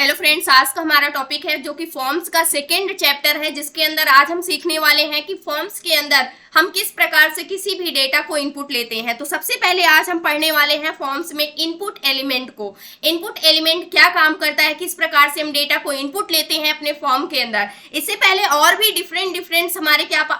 Hello friends, आज का हमारा टॉपिक है जो कि फॉर्म्स का सेकेंड चैप्टर है, जिसके अंदर आज हम सीखने वाले हैं कि फॉर्म्स के अंदर हम किस प्रकार से किसी भी डेटा को इनपुट लेते हैं। तो सबसे पहले आज हम पढ़ने वाले हैं फॉर्म्स में इनपुट एलिमेंट को। इनपुट एलिमेंट क्या काम करता है, किस प्रकार से हम डेटा को इनपुट लेते हैं अपने फॉर्म के अंदर। इससे पहले और भी डिफरेंट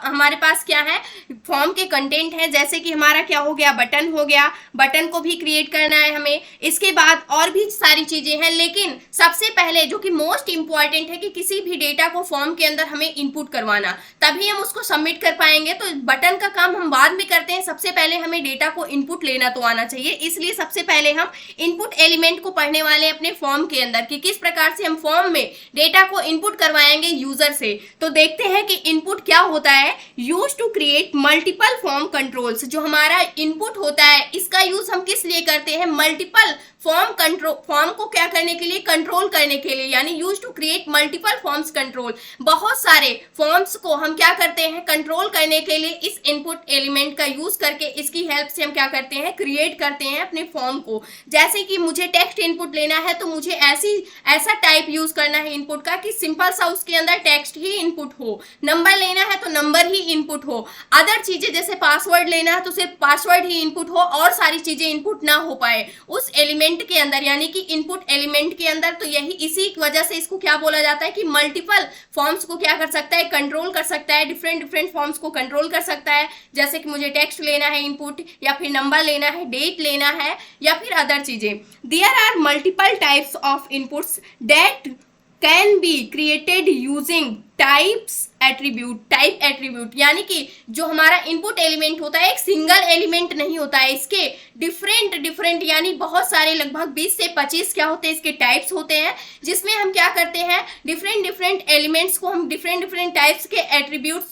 हमारे पास क्या है, फॉर्म के कंटेंट है। जैसे कि हमारा क्या हो गया, बटन हो गया, बटन को भी क्रिएट करना है हमें। इसके बाद और भी सारी चीजें हैं, लेकिन सबसे पहले जो कि मोस्ट इंपॉर्टेंट है कि किसी भी डेटा को फॉर्म के अंदर हमें इनपुट करवाना, तभी हम उसको सबमिट कर पाएंगे। तो बटन का काम हम बाद में करते हैं, सबसे पहले हमें डेटा को इनपुट लेना तो आना चाहिए। इसलिए सबसे पहले हम इनपुट एलिमेंट को पढ़ने वाले हैं अपने फॉर्म के अंदर कि किस प्रकार से हम फॉर्म में डेटा को इनपुट करवाएंगे यूजर से। तो देखते हैं कि इनपुट क्या होता है। Use to create multiple form controls, जो हमारा इनपुट होता है इसका यूज हम किस लिए करते हैं, मल्टीपल फॉर्म को क्या करने के लिए, कंट्रोल करने के लिए, यानी use to create multiple forms control. बहुत सारे फॉर्म्स को हम क्या करते हैं, कंट्रोल करने के लिए इस इनपुट एलिमेंट का यूज करके, इसकी हेल्प से हम क्या करते हैं, क्रिएट करते हैं अपने फॉर्म को। जैसे कि मुझे टेक्स्ट इनपुट लेना है तो मुझे ऐसा टाइप यूज करना है इनपुट का कि सिंपल सा उसके अंदर टेक्स्ट ही इनपुट हो। नंबर लेना है तो नंबर ही इनपुट हो। अदर चीजें जैसे पासवर्ड लेना है तो सिर्फ पासवर्ड ही इनपुट हो और सारी चीजें इनपुट ना हो पाए उस एलिमेंट के अंदर, यानी कि इनपुट एलिमेंट के अंदर। तो यही इसी वजह से इसको क्या बोला जाता है कि मल्टीपल फॉर्म्स को क्या कर सकता है, कंट्रोल कर सकता है। डिफरेंट फॉर्म्स को कंट्रोल कर सकता है। जैसे कि मुझे टेक्स्ट लेना है इनपुट, या फिर नंबर लेना है, डेट लेना है, या फिर अदर चीजें। There are multiple types of inputs that can be created using types attribute. Type attribute यानी कि जो हमारा इनपुट एलिमेंट होता है एक सिंगल एलिमेंट नहीं होता है, इसके डिफरेंट यानी बहुत सारे, लगभग 20 से 25 क्या होते हैं, इसके टाइप्स होते हैं। जिसमें हम क्या करते हैं, डिफरेंट एलिमेंट्स को हम डिफरेंट टाइप्स के एट्रीब्यूट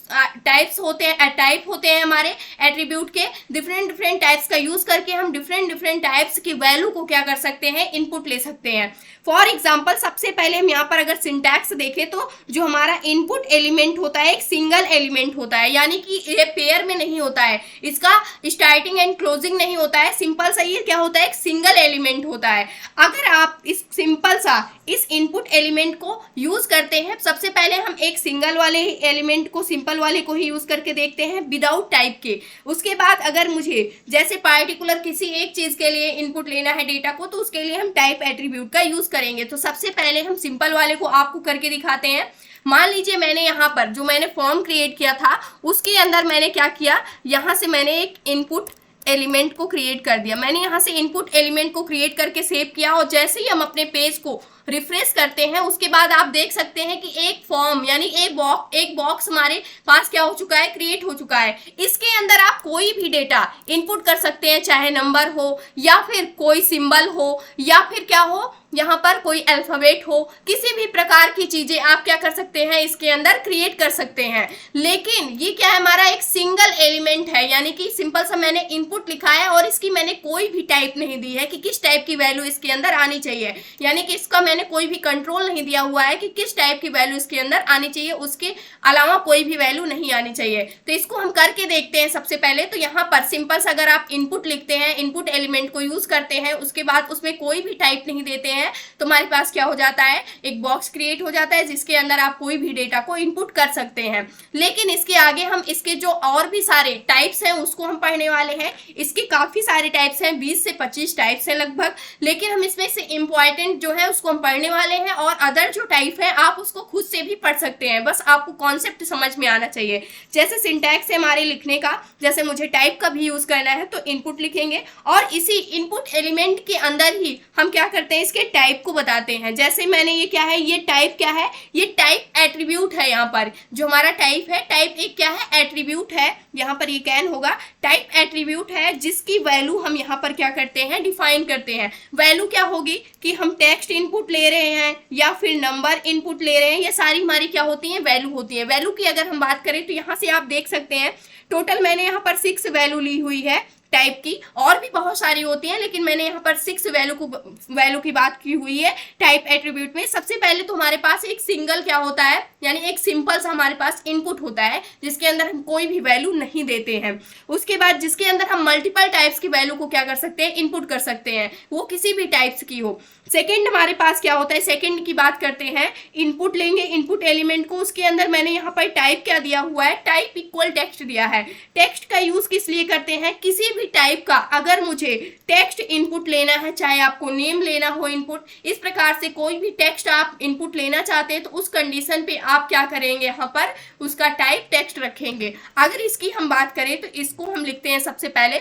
टाइप होते हैं हमारे एट्रीब्यूट के। डिफरेंट टाइप्स का यूज करके हम डिफरेंट टाइप्स की वैल्यू को क्या कर सकते हैं, इनपुट ले सकते हैं। फॉर एग्जाम्पल, सबसे पहले हम यहाँ पर अगर सिंटैक्स देखें तो जो हमारा इनपुट एलिमेंट होता है एक सिंगल एलिमेंट होता है, यानी कि ये पेयर में नहीं होता है, इसका स्टार्टिंग एंड क्लोजिंग नहीं होता है। सिंपल सा ये क्या होता है, एक सिंगल एलिमेंट होता है। अगर आप इस सिंपल सा इस इनपुट एलिमेंट को यूज करते हैं, सबसे पहले हम एक सिंगल वाले एलिमेंट को, सिंपल वाले को ही यूज करके देखते हैं विदाउट टाइप के। उसके बाद अगर मुझे जैसे पार्टिकुलर किसी एक चीज के लिए इनपुट लेना है डेटा को, तो उसके लिए हम टाइप एट्रीब्यूट का यूज करेंगे। तो सबसे पहले हम सिंपल वाले को आपको करके दिखाते हैं। मान लीजिए मैंने यहाँ पर जो मैंने फॉर्म क्रिएट किया था उसके अंदर मैंने क्या किया, यहाँ से मैंने एक इनपुट एलिमेंट को क्रिएट कर दिया। मैंने यहाँ से इनपुट एलिमेंट को क्रिएट करके सेव किया, और जैसे ही हम अपने पेज को रिफ्रेश करते हैं उसके बाद आप देख सकते हैं कि एक फॉर्म यानी एक बॉक्स हमारे पास क्या हो चुका है, क्रिएट हो चुका है। इसके अंदर आप कोई भी डेटा इनपुट कर सकते हैं, चाहे नंबर हो या फिर कोई सिंबल हो या फिर क्या हो, यहाँ पर कोई अल्फाबेट हो, किसी भी प्रकार की चीजें आप क्या कर सकते हैं, इसके अंदर क्रिएट कर सकते हैं। लेकिन ये क्या है, हमारा एक सिंगल एलिमेंट है, यानी कि सिंपल सा मैंने इनपुट लिखा है और इसकी मैंने कोई भी टाइप नहीं दी है कि किस टाइप की वैल्यू इसके अंदर आनी चाहिए, यानी कि इसका मैंने कोई भी कंट्रोल नहीं दिया हुआ है कि किस टाइप की वैल्यू इसके अंदर आनी चाहिए, उसके अलावा कोई भी वैल्यू नहीं आनी चाहिए। तो इसको हम करके देखते हैं। सबसे पहले तो यहाँ पर सिंपल सा अगर आप इनपुट लिखते हैं, इनपुट एलिमेंट को यूज करते हैं, उसके बाद उसमें कोई भी टाइप नहीं देते हैं, तो हमारे पास क्या हो जाता है, एक बॉक्स क्रिएट हो जाता है जिसके अंदर आप कोई भी डेटा को इनपुट कर सकते हैं। लेकिन इसके आगे हम इसके जो और भी सारे टाइप्स हैं उसको हम पढ़ने वाले हैं। इसके काफी सारे टाइप्स हैं, 20 से 25 टाइप्स हैं लगभग, लेकिन हम इसमें से इंपॉर्टेंट जो है उसको हम पढ़ने वाले हैं, और अदर जो टाइप है आप उसको खुद से भी पढ़ सकते हैं, बस आपको कॉन्सेप्ट समझ में आना चाहिए। जैसे सिंटैक्स है हमारे लिखने का, जैसे मुझे टाइप का भी यूज करना है तो इनपुट लिखेंगे, और इसी इनपुट एलिमेंट के अंदर ही हम क्या करते हैं, इसके टाइप को बताते हैं। जैसे मैंने ये क्या है, ये टाइप क्या है, ये टाइप एट्रीब्यूट है। यहाँ पर जो हमारा टाइप है, टाइप एक क्या है, एट्रीब्यूट है। यहाँ पर ये कैन होगा, टाइप एट्रीब्यूट है जिसकी वैल्यू हम यहाँ पर क्या करते हैं, डिफाइन करते हैं। वैल्यू क्या होगी कि हम टेक्स्ट इनपुट ले रहे हैं या फिर नंबर इनपुट ले रहे हैं, ये सारी हमारी क्या होती है, वैल्यू होती है। वैल्यू की अगर हम बात करें तो यहाँ से आप देख सकते हैं टोटल मैंने यहाँ पर 6 वैल्यू ली हुई है टाइप की, और भी बहुत सारी होती हैं, लेकिन मैंने यहाँ पर 6 वैल्यू की बात की हुई है टाइप एट्रीब्यूट में। सबसे पहले तो हमारे पास एक सिंगल क्या होता है, यानी एक सिंपल सा हमारे पास इनपुट होता है जिसके अंदर हम कोई भी वैल्यू नहीं देते हैं। उसके बाद जिसके अंदर हम मल्टीपल टाइप्स की वैल्यू को क्या कर सकते हैं, इनपुट कर सकते हैं, वो किसी भी टाइप्स की हो। सेकंड हमारे पास क्या होता है, सेकंड की बात करते हैं, इनपुट लेंगे इनपुट एलिमेंट को, उसके अंदर मैंने यहाँ पर टाइप क्या दिया हुआ है, टाइप इक्वल टेक्स्ट दिया है। टेक्स्ट का यूज किस लिए करते हैं, किसी भी टाइप का अगर मुझे टेक्स्ट इनपुट लेना है, चाहे आपको नेम लेना हो इनपुट, इस प्रकार से कोई भी टेक्स्ट आप इनपुट लेना चाहते हैं तो उस कंडीशन पे आप क्या करेंगे, यहाँ पर उसका टाइप टेक्स्ट रखेंगे। अगर इसकी हम बात करें तो इसको हम लिखते हैं सबसे पहले,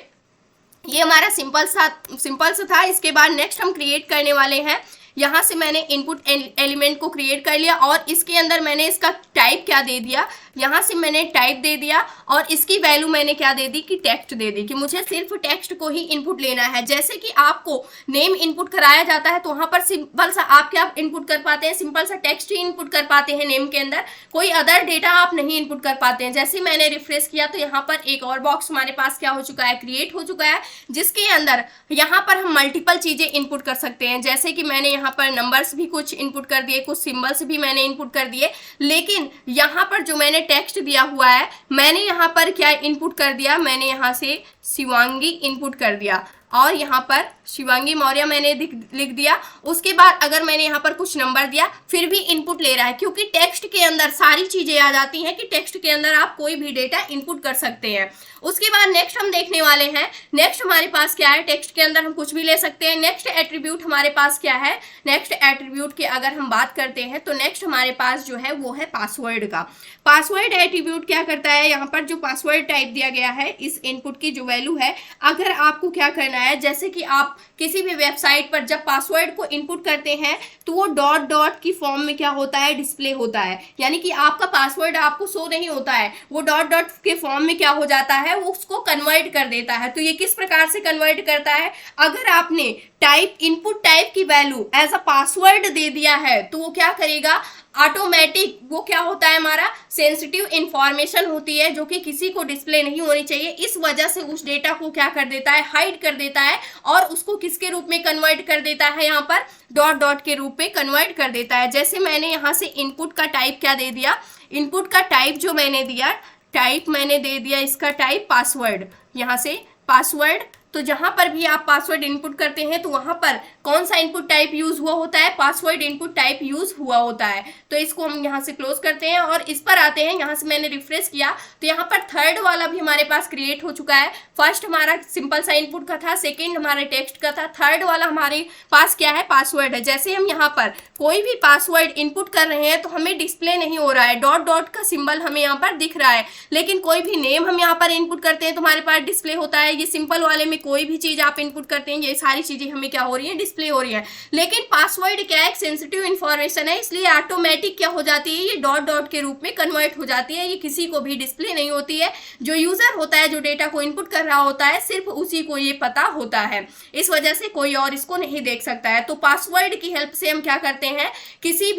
ये हमारा सिंपल सा था। इसके बाद नेक्स्ट हम क्रिएट करने वाले हैं, यहाँ से मैंने इनपुट एलिमेंट को क्रिएट कर लिया और इसके अंदर मैंने इसका टाइप क्या दे दिया, यहाँ से मैंने टाइप दे दिया और इसकी वैल्यू मैंने क्या दे दी कि टेक्स्ट दे दी, कि मुझे सिर्फ टेक्स्ट को ही इनपुट लेना है। जैसे कि आपको नेम इनपुट कराया जाता है तो वहाँ पर सिंपल सा आप क्या इनपुट कर पाते हैं, सिंपल सा टेक्स्ट ही इनपुट कर पाते हैं नेम के अंदर, कोई अदर डेटा आप नहीं इनपुट कर पाते हैं। जैसे मैंने रिफ्रेश किया तो यहाँ पर एक और बॉक्स हमारे पास क्या हो चुका है, क्रिएट हो चुका है, जिसके अंदर यहाँ पर हम मल्टीपल चीजें इनपुट कर सकते हैं। जैसे कि मैंने यहाँ पर नंबर्स भी कुछ इनपुट कर दिए, कुछ सिंबल्स भी मैंने इनपुट कर दिए, लेकिन यहाँ पर जो मैंने टेक्स्ट दिया हुआ है, मैंने यहाँ पर क्या इनपुट कर दिया, मैंने यहाँ से शिवांगी इनपुट कर दिया और यहाँ पर शिवांगी मौर्य मैंने लिख दिया। उसके बाद अगर मैंने यहाँ पर कुछ नंबर दिया फिर भी इनपुट ले रहा है, क्योंकि टेक्स्ट के अंदर सारी चीजें आ जाती हैं कि टेक्स्ट के अंदर आप कोई भी डेटा इनपुट कर सकते हैं। उसके बाद नेक्स्ट हम देखने वाले हैं, नेक्स्ट हमारे पास क्या है, टेक्स्ट के अंदर हम कुछ भी ले सकते हैं। नेक्स्ट एट्रीब्यूट हमारे पास क्या है, नेक्स्ट एट्रीब्यूट की अगर हम बात करते हैं तो नेक्स्ट हमारे पास जो है वो है पासवर्ड का। पासवर्ड एट्रीब्यूट क्या करता है, यहाँ पर जो पासवर्ड टाइप दिया गया है, इस इनपुट की जो वैल्यू है, अगर आपको क्या करना है, जैसे कि आप किसी भी वेबसाइट पर जब पासवर्ड को इनपुट करते हैं तो वो डॉट डॉट की फॉर्म में क्या होता है, डिस्प्ले होता है, यानी कि आपका पासवर्ड आपको शो नहीं होता है, वो डॉट डॉट के फॉर्म में क्या हो जाता है, वो उसको कन्वर्ट कर देता है। तो ये किस प्रकार से कन्वर्ट करता है, अगर आपने टाइप इनपुट टाइप की वैल्यू एज अ पासवर्ड दे दिया है तो वो क्या करेगा, ऑटोमेटिक वो क्या होता है, हमारा सेंसिटिव इंफॉर्मेशन होती है जो कि किसी को डिस्प्ले नहीं होनी चाहिए, इस वजह से उस डेटा को क्या कर देता है, हाइड कर देता है और उसको किसके रूप में कन्वर्ट कर देता है, यहाँ पर डॉट डॉट के रूप में कन्वर्ट कर देता है। जैसे मैंने यहाँ से इनपुट का टाइप क्या दे दिया, इनपुट का टाइप जो मैंने दिया, टाइप मैंने दे दिया इसका टाइप पासवर्ड, यहाँ से पासवर्ड। तो जहां पर भी आप पासवर्ड इनपुट करते हैं तो वहां पर कौन सा इनपुट टाइप यूज हुआ होता है, पासवर्ड इनपुट टाइप यूज हुआ होता है। तो इसको हम यहां से क्लोज करते हैं और इस पर आते हैं, यहां से मैंने रिफ्रेश किया तो यहाँ पर थर्ड वाला भी हमारे पास क्रिएट हो चुका है। फर्स्ट हमारा सिंपल सा इनपुट का था, सेकेंड हमारे टेक्स्ट का था, थर्ड वाला हमारे पास क्या है, पासवर्ड है। जैसे हम यहाँ पर कोई भी पासवर्ड इनपुट कर रहे हैं तो हमें डिस्प्ले नहीं हो रहा है, डॉट डॉट का सिंबल हमें यहाँ पर दिख रहा है, लेकिन कोई भी नेम हम यहाँ पर इनपुट करते हैं तो हमारे पास डिस्प्ले होता है। ये सिंपल वाले में कोई भी चीज आप इनपुट करते हैं ये सारी चीजें हमें क्या हो रही है, डिस्प्ले हो रही है। लेकिन पासवर्ड क्या है, एक सेंसिटिव इंफॉर्मेशन है, इसलिए ऑटोमेटिक क्या हो जाती है, ये डॉट डॉट के रूप में कन्वर्ट हो जाती है, ये किसी को भी डिस्प्ले नहीं होती है। जो यूजर होता है, जो डेटा को इनपुट कर रहा होता है, सिर्फ उसी को ये पता होता है, इस वजह से कोई और इसको नहीं देख सकता है। तो पासवर्ड की हेल्प से हम क्या करते हैं, किसी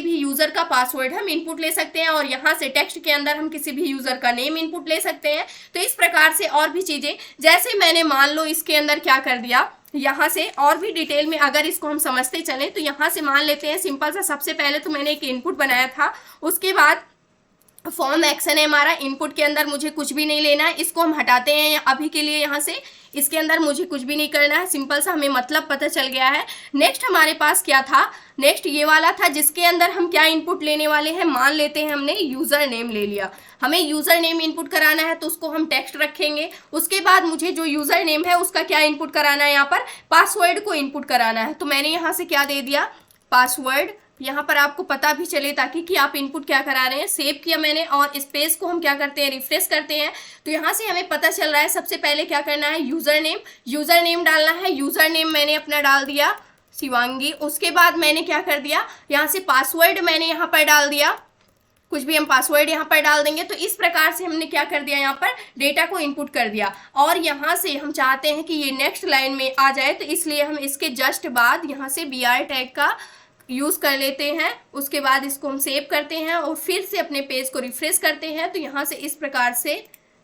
भी यूजर का पासवर्ड हम इनपुट ले सकते हैं और यहाँ से टेक्स्ट के अंदर हम किसी भी यूजर का नेम इनपुट ले सकते हैं। तो इस प्रकार से और भी चीजें, जैसे मैंने मान लो इसके अंदर क्या कर दिया, यहाँ से और भी डिटेल में अगर इसको हम समझते चलें तो यहाँ से मान लेते हैं सिंपल सा, सबसे पहले तो मैंने एक इनपुट बनाया था, उसके बाद फॉर्म एक्शन है हमारा, इनपुट के अंदर मुझे कुछ भी नहीं लेना है, इसको हम हटाते हैं अभी के लिए, यहाँ से इसके अंदर मुझे कुछ भी नहीं करना है, सिंपल सा हमें मतलब पता चल गया है। नेक्स्ट हमारे पास क्या था, नेक्स्ट ये वाला था जिसके अंदर हम क्या इनपुट लेने वाले हैं, मान लेते हैं हमने यूजर नेम ले लिया, हमें यूजर नेम इनपुट कराना है तो उसको हम टेक्स्ट रखेंगे। उसके बाद मुझे जो यूजर नेम है उसका क्या इनपुट कराना है, यहाँ पर पासवर्ड को इनपुट कराना है, तो मैंने यहाँ से क्या दे दिया, पासवर्ड, यहाँ पर आपको पता भी चले ताकि कि आप इनपुट क्या करा रहे हैं। सेव किया मैंने और स्पेस को हम क्या करते हैं, रिफ्रेश करते हैं, तो यहाँ से हमें पता चल रहा है सबसे पहले क्या करना है, यूजर नेम डालना है। यूजर नेम मैंने अपना डाल दिया शिवांगी, उसके बाद मैंने क्या कर दिया, यहाँ से पासवर्ड मैंने यहाँ पर डाल दिया, कुछ भी हम पासवर्ड यहाँ पर डाल देंगे। तो इस प्रकार से हमने क्या कर दिया, यहाँ पर डेटा को इनपुट कर दिया और यहाँ से हम चाहते हैं कि ये नेक्स्ट लाइन में आ जाए, तो इसलिए हम इसके जस्ट बाद यहाँ से BR टैग का यूज़ कर लेते हैं। उसके बाद इसको हम सेव करते हैं और फिर से अपने पेज को रिफ्रेश करते हैं। तो यहाँ से इस प्रकार से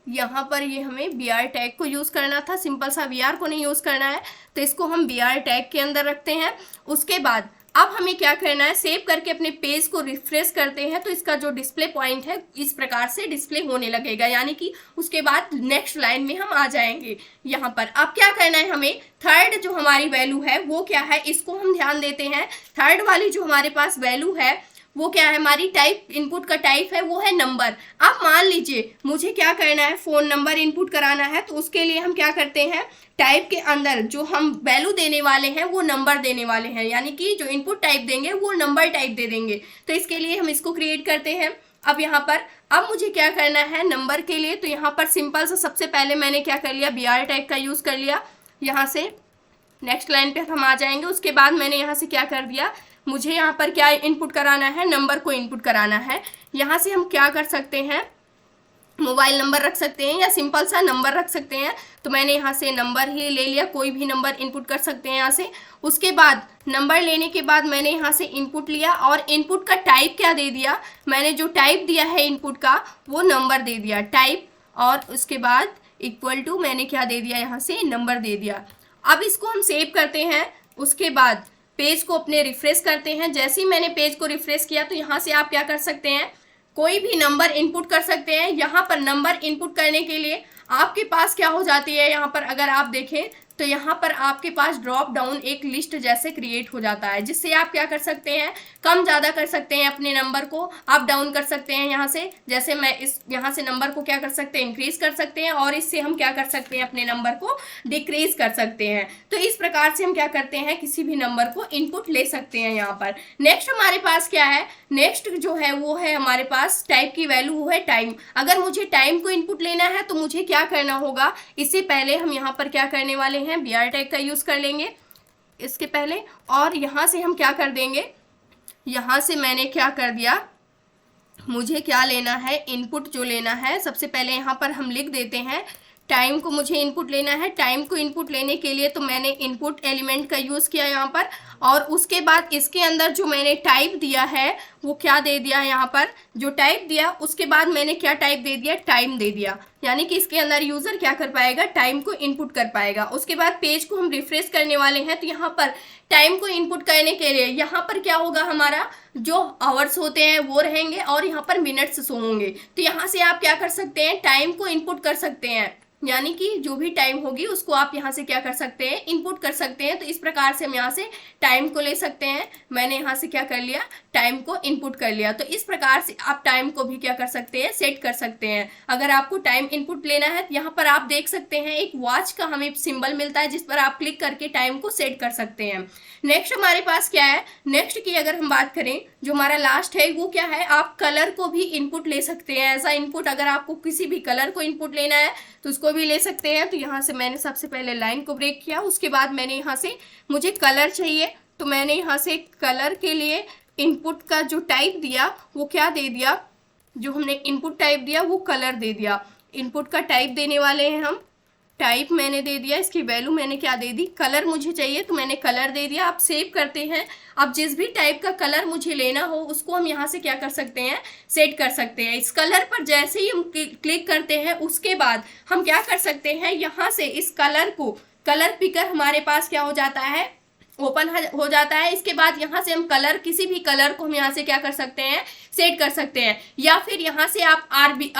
यहाँ पर ये हमें BR टैग को यूज़ करना था, सिंपल सा BR को नहीं यूज़ करना है, तो इसको हम BR टैग के अंदर रखते हैं। उसके बाद अब हमें क्या करना है, सेव करके अपने पेज को रिफ्रेश करते हैं तो इसका जो डिस्प्ले पॉइंट है इस प्रकार से डिस्प्ले होने लगेगा, यानी कि उसके बाद नेक्स्ट लाइन में हम आ जाएंगे यहाँ पर। अब क्या करना है, हमें थर्ड जो हमारी वैल्यू है वो क्या है, इसको हम ध्यान देते हैं। थर्ड वाली जो हमारे पास वैल्यू है वो क्या है, हमारी टाइप, इनपुट का टाइप है वो है नंबर। अब मान लीजिए मुझे क्या करना है, फोन नंबर इनपुट कराना है, तो उसके लिए हम क्या करते हैं, टाइप के अंदर जो हम वैल्यू देने वाले हैं वो नंबर देने वाले हैं, यानी कि जो इनपुट टाइप देंगे वो नंबर टाइप दे देंगे। तो इसके लिए हम इसको क्रिएट करते हैं। अब यहाँ पर अब मुझे क्या करना है नंबर के लिए, तो यहाँ पर सिंपल सा सबसे पहले मैंने क्या कर लिया, BR टैग का यूज कर लिया। यहाँ से नेक्स्ट लाइन पे हम आ जाएंगे। उसके बाद मैंने यहाँ से क्या कर दिया, मुझे यहाँ पर क्या इनपुट कराना है, नंबर को इनपुट कराना है। यहाँ से हम क्या कर सकते हैं, मोबाइल नंबर रख सकते हैं या सिंपल सा नंबर रख सकते हैं। तो मैंने यहाँ से नंबर ही ले लिया, कोई भी नंबर इनपुट कर सकते हैं यहाँ से। उसके बाद नंबर लेने के बाद मैंने यहाँ से इनपुट लिया और इनपुट का टाइप क्या दे दिया, मैंने जो टाइप दिया है इनपुट का वो नंबर दे दिया टाइप, और उसके बाद इक्वल टू मैंने क्या दे दिया, यहाँ से नंबर दे दिया। अब इसको हम सेव करते हैं। उसके बाद पेज को अपने रिफ्रेश करते हैं। जैसे ही मैंने पेज को रिफ्रेश किया तो यहाँ से आप क्या कर सकते हैं, कोई भी नंबर इनपुट कर सकते हैं। यहाँ पर नंबर इनपुट करने के लिए आपके पास क्या हो जाती है, यहाँ पर अगर आप देखें तो यहाँ पर आपके पास ड्रॉप डाउन एक लिस्ट जैसे क्रिएट हो जाता है, जिससे आप क्या कर सकते हैं, कम ज़्यादा कर सकते हैं, अपने नंबर को अप डाउन कर सकते हैं। यहाँ से जैसे मैं इस यहाँ से नंबर को क्या कर सकते हैं, इंक्रीज कर सकते हैं, और इससे हम क्या कर सकते हैं, अपने नंबर को डिक्रीज कर सकते हैं। तो इस प्रकार से हम क्या करते हैं, किसी भी नंबर को इनपुट ले सकते हैं यहाँ पर। नेक्स्ट हमारे पास क्या है, नेक्स्ट जो है वो है हमारे पास टाइप की वैल्यू, वो है टाइम। अगर मुझे टाइम को इनपुट लेना है तो मुझे क्या करना होगा, इससे पहले हम यहाँ पर क्या करने वाले हैं, BR टैग का यूज कर लेंगे इसके पहले। और यहाँ से हम क्या कर देंगे, यहाँ से मैंने क्या कर दिया, मुझे क्या लेना है, इनपुट जो लेना है, सबसे पहले यहाँ पर हम लिख देते हैं टाइम को मुझे इनपुट लेना है। टाइम को इनपुट लेने के लिए तो मैंने इनपुट एलिमेंट का यूज़ किया यहाँ पर, और उसके बाद इसके अंदर जो मैंने टाइप दिया है वो क्या दे दिया, यहाँ पर जो टाइप दिया उसके बाद मैंने क्या टाइप दे दिया, टाइम दे दिया, यानी कि इसके अंदर यूज़र क्या कर पाएगा, टाइम को इनपुट कर पाएगा। उसके बाद पेज को हम रिफ्रेश करने वाले हैं, तो यहाँ पर टाइम को इनपुट करने के लिए यहाँ पर क्या होगा, हमारा जो आवर्स होते हैं वो रहेंगे और यहाँ पर मिनट्स शो होंगे। तो यहाँ से आप क्या कर सकते हैं, टाइम को इनपुट कर सकते हैं, यानी कि जो भी टाइम होगी उसको आप यहाँ से क्या कर सकते हैं, इनपुट कर सकते हैं। तो इस प्रकार से हम यहाँ से टाइम को ले सकते हैं। मैंने यहाँ से क्या कर लिया, टाइम को इनपुट कर लिया। तो इस प्रकार से आप टाइम को भी क्या कर सकते हैं, सेट कर सकते हैं। अगर आपको टाइम इनपुट लेना है, यहाँ पर आप देख सकते हैं एक वॉच का हमें सिंबल मिलता है, जिस पर आप क्लिक करके टाइम को सेट कर सकते हैं। नेक्स्ट हमारे पास क्या है, नेक्स्ट की अगर हम बात करें, जो हमारा लास्ट है वो क्या है, आप कलर को भी इनपुट ले सकते हैं। ऐसा इनपुट अगर आपको किसी भी कलर को इनपुट लेना है तो उसको भी ले सकते हैं। तो यहाँ से मैंने सबसे पहले लाइन को ब्रेक किया, उसके बाद मैंने यहाँ से मुझे कलर चाहिए, तो मैंने यहाँ से कलर के लिए इनपुट का जो टाइप दिया वो क्या दे दिया, जो हमने इनपुट टाइप दिया वो कलर दे दिया। इनपुट का टाइप देने वाले हैं हम, टाइप मैंने दे दिया, इसकी वैल्यू मैंने क्या दे दी, कलर मुझे चाहिए तो मैंने कलर दे दिया। आप सेव करते हैं। अब जिस भी टाइप का कलर मुझे लेना हो उसको हम यहाँ से क्या कर सकते हैं, सेट कर सकते हैं। इस कलर पर जैसे ही हम क्लिक करते हैं उसके बाद हम क्या कर सकते हैं, यहाँ से इस कलर को, कलर पिकर हमारे पास क्या हो जाता है, ओपन हो जाता है। इसके बाद यहाँ से हम कलर, किसी भी कलर को हम यहाँ से क्या कर सकते हैं, सेट कर सकते हैं। या फिर यहाँ से आप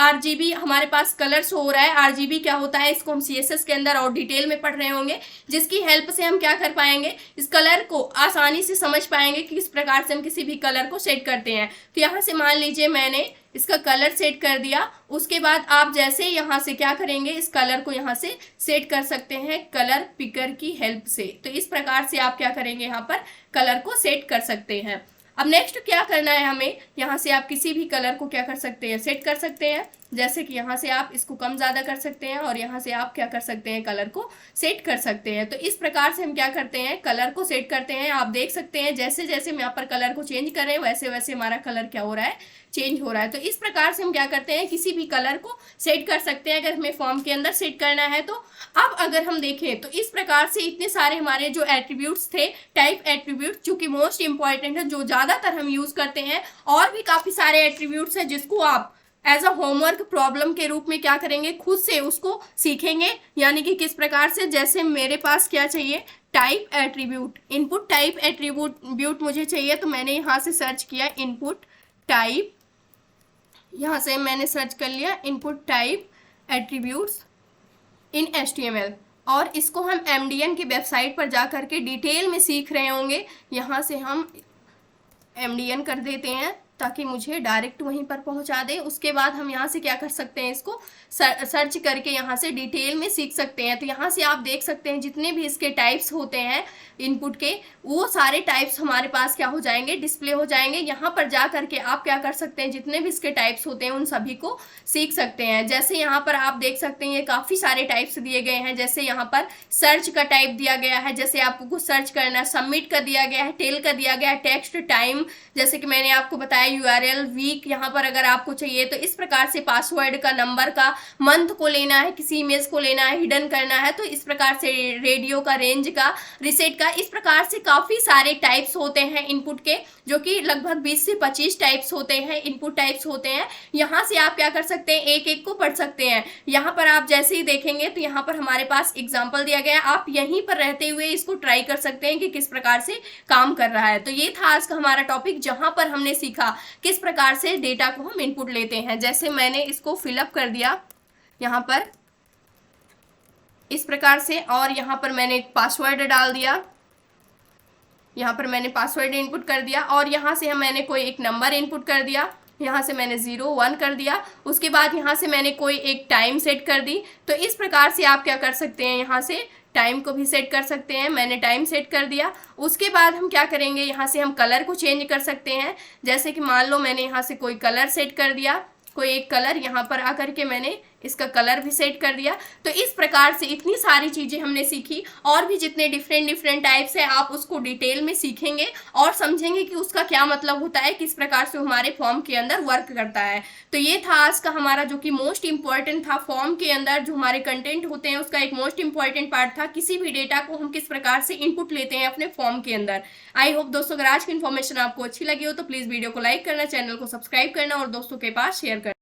RGB, हमारे पास कलर शो हो रहा है, RGB क्या होता है, इसको हम CSS के अंदर और डिटेल में पढ़ रहे होंगे, जिसकी हेल्प से हम क्या कर पाएंगे, इस कलर को आसानी से समझ पाएंगे कि किस प्रकार से हम किसी भी कलर को सेट करते हैं। तो यहाँ से मान लीजिए मैंने इसका कलर सेट कर दिया। उसके बाद आप जैसे यहाँ से क्या करेंगे, इस कलर को यहाँ से सेट कर सकते हैं कलर पिकर की हेल्प से। तो इस प्रकार से आप क्या करेंगे, यहाँ पर कलर को सेट कर सकते हैं। अब नेक्स्ट क्या करना है हमें, यहाँ से आप किसी भी कलर को क्या कर सकते हैं, सेट कर सकते हैं। जैसे कि यहाँ से आप इसको कम ज़्यादा कर सकते हैं और यहाँ से आप क्या कर सकते हैं, कलर को सेट कर सकते हैं। तो इस प्रकार से हम क्या करते हैं, कलर को सेट करते हैं। आप देख सकते हैं जैसे जैसे हम यहाँ पर कलर को चेंज कर रहे हैं वैसे वैसे हमारा कलर क्या हो रहा है, चेंज हो रहा है। तो इस प्रकार से हम क्या करते हैं, किसी भी कलर को सेट कर सकते हैं अगर हमें फॉर्म के अंदर सेट करना है तो। अब अगर हम देखें तो इस प्रकार से इतने सारे हमारे जो एट्रीब्यूट्स थे, टाइप एट्रीब्यूट, जो कि मोस्ट इंपॉर्टेंट है, जो ज़्यादातर हम यूज़ करते हैं। और भी काफ़ी सारे एट्रीब्यूट्स हैं जिसको आप एज अ होमवर्क प्रॉब्लम के रूप में क्या करेंगे, खुद से उसको सीखेंगे। यानी कि किस प्रकार से, जैसे मेरे पास क्या चाहिए, type attribute, input type attribute मुझे चाहिए, तो मैंने यहाँ से सर्च किया इनपुट टाइप, यहाँ से मैंने सर्च कर लिया इनपुट टाइप एट्रीब्यूट्स इन HTML, और इसको हम MDN की वेबसाइट पर जा कर के डिटेल में सीख रहे होंगे। यहाँ से हम MDN कर देते हैं ताकि मुझे डायरेक्ट वहीं पर पहुंचा दे। उसके बाद हम यहाँ से क्या कर सकते हैं, इसको सर्च करके यहाँ से डिटेल में सीख सकते हैं। तो यहाँ से आप देख सकते हैं जितने भी इसके टाइप्स होते हैं इनपुट के, वो सारे टाइप्स हमारे पास क्या हो जाएंगे, डिस्प्ले हो जाएंगे। यहाँ पर जा करके आप क्या कर सकते हैं, जितने भी इसके टाइप्स होते हैं उन सभी को सीख सकते हैं। जैसे यहाँ पर आप देख सकते हैं ये काफ़ी सारे टाइप्स दिए गए हैं। जैसे यहाँ पर सर्च का टाइप दिया गया है, जैसे आपको कुछ सर्च करना है, सबमिट का दिया गया है, टेल का दिया गया है, टेक्स्ट, टाइम, जैसे कि मैंने आपको बताया URL, वीक यहाँ पर अगर आपको चाहिए तो इस प्रकार से पासवर्ड का, नंबर का, मंथ को लेना है, किसी इमेज को लेना है, हिडन करना है तो इस प्रकार से, रेडियो का, रेंज का, रिसेट का, इस प्रकार से काफ़ी सारे टाइप्स होते हैं इनपुट के, जो कि लगभग 20 से 25 टाइप्स होते हैं, इनपुट टाइप्स होते हैं। यहाँ से आप क्या कर सकते हैं, एक एक को पढ़ सकते हैं। यहाँ पर आप जैसे ही देखेंगे तो यहाँ पर हमारे पास एग्जाम्पल दिया गया है, आप यहीं पर रहते हुए इसको ट्राई कर सकते हैं कि किस प्रकार से काम कर रहा है। तो ये था आज का हमारा टॉपिक, जहाँ पर हमने सीखा किस प्रकार से डेटा को हम इनपुट लेते हैं। जैसे मैंने इसको फिलअप कर दिया यहाँ पर इस प्रकार से, और यहाँ पर मैंने एक पासवर्ड डाल दिया, यहाँ पर मैंने पासवर्ड इनपुट कर दिया, और यहाँ से मैंने कोई एक नंबर इनपुट कर दिया, यहाँ से मैंने 0 1 कर दिया। उसके बाद यहाँ से मैंने कोई एक टाइम सेट कर दी। तो इस प्रकार से आप क्या कर सकते हैं, यहाँ से टाइम को भी सेट कर सकते हैं। मैंने टाइम सेट कर दिया। उसके बाद हम क्या करेंगे, यहाँ से हम कलर को चेंज कर सकते हैं। जैसे कि मान लो मैंने यहाँ से कोई कलर सेट कर दिया, कोई एक कलर, यहाँ पर आकर के मैंने इसका कलर भी सेट कर दिया। तो इस प्रकार से इतनी सारी चीज़ें हमने सीखी, और भी जितने डिफरेंट टाइप्स हैं आप उसको डिटेल में सीखेंगे और समझेंगे कि उसका क्या मतलब होता है, किस प्रकार से हमारे फॉर्म के अंदर वर्क करता है। तो ये था आज का हमारा जो कि मोस्ट इंपॉर्टेंट था, फॉर्म के अंदर जो हमारे कंटेंट होते हैं उसका एक मोस्ट इंपॉर्टेंट पार्ट था, किसी भी डेटा को हम किस प्रकार से इनपुट लेते हैं अपने फॉर्म के अंदर। आई होप दोस्तों अगर आज की इन्फॉर्मेशन आपको अच्छी लगी हो तो प्लीज़ वीडियो को लाइक करना, चैनल को सब्सक्राइब करना और दोस्तों के पास शेयर करना।